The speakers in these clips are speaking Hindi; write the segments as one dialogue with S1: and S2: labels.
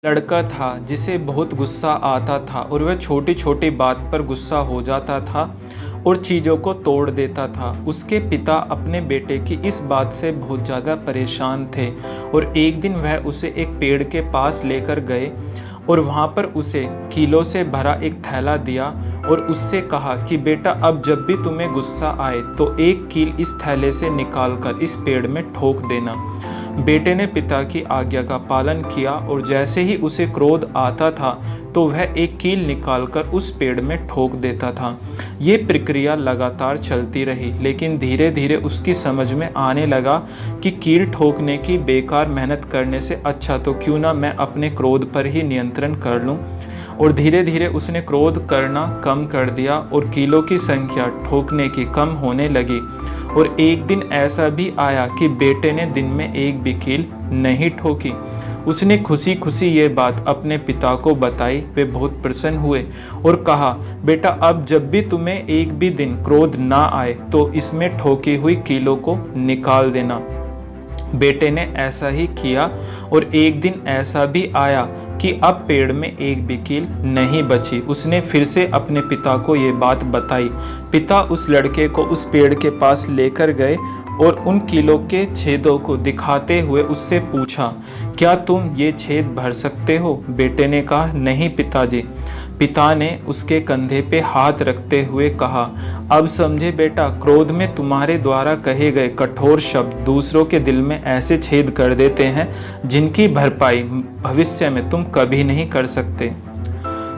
S1: लड़का था जिसे बहुत गुस्सा आता था और वह छोटी छोटी बात पर गुस्सा हो जाता था और चीज़ों को तोड़ देता था। उसके पिता अपने बेटे की इस बात से बहुत ज़्यादा परेशान थे और एक दिन वह उसे एक पेड़ के पास लेकर गए और वहाँ पर उसे कीलों से भरा एक थैला दिया और उससे कहा कि बेटा, अब जब भी तुम्हें गुस्सा आए तो एक कील इस थैले से निकालकर इस पेड़ में ठोक देना। बेटे ने पिता की आज्ञा का पालन किया और जैसे ही उसे क्रोध आता था तो वह एक कील निकालकर उस पेड़ में ठोक देता था। ये प्रक्रिया लगातार चलती रही, लेकिन धीरे धीरे उसकी समझ में आने लगा कि कील ठोकने की बेकार मेहनत करने से अच्छा तो क्यों ना मैं अपने क्रोध पर ही नियंत्रण कर लूं। और धीरे धीरे उसने क्रोध करना कम कर दिया और कीलों की संख्या ठोकने की कम होने लगी। और एक दिन ऐसा भी आया कि बेटे ने दिन में एक भी कील नहीं ठोकी। उसने खुशी खुशी ये बात अपने पिता को बताई। वे बहुत प्रसन्न हुए और कहा, बेटा, अब जब भी तुम्हें एक भी दिन क्रोध ना आए तो इसमें ठोकी हुई कीलों को निकाल देना। बेटे ने ऐसा ही किया और एक दिन ऐसा भी आया कि अब पेड़ में एक भी कील नहीं बची। उसने फिर से अपने पिता को ये बात बताई। पिता उस लड़के को उस पेड़ के पास लेकर गए और उन कीलों के छेदों को दिखाते हुए उससे पूछा, क्या तुम ये छेद भर सकते हो? बेटे ने कहा, नहीं पिताजी। पिता ने उसके कंधे पे हाथ रखते हुए कहा, अब समझे बेटा, क्रोध में तुम्हारे द्वारा कहे गए कठोर शब्द दूसरों के दिल में ऐसे छेद कर देते हैं जिनकी भरपाई भविष्य में तुम कभी नहीं कर सकते।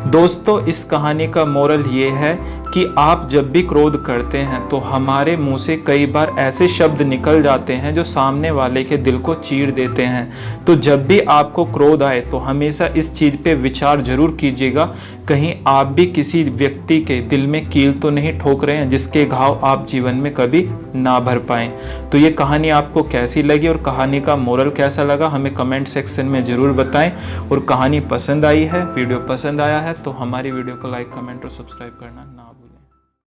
S1: दोस्तों, इस कहानी का मोरल ये है कि आप जब भी क्रोध करते हैं तो हमारे मुंह से कई बार ऐसे शब्द निकल जाते हैं जो सामने वाले के दिल को चीर देते हैं। तो जब भी आपको क्रोध आए तो हमेशा इस चीज़ पे विचार जरूर कीजिएगा, कहीं आप भी किसी व्यक्ति के दिल में कील तो नहीं ठोक रहे हैं जिसके घाव आप जीवन में कभी ना भर पाएं। तो ये कहानी आपको कैसी लगी और कहानी का मोरल कैसा लगा हमें कमेंट सेक्शन में ज़रूर बताएं। और कहानी पसंद आई है, वीडियो पसंद आया है तो हमारी वीडियो को लाइक, कमेंट और सब्सक्राइब करना ना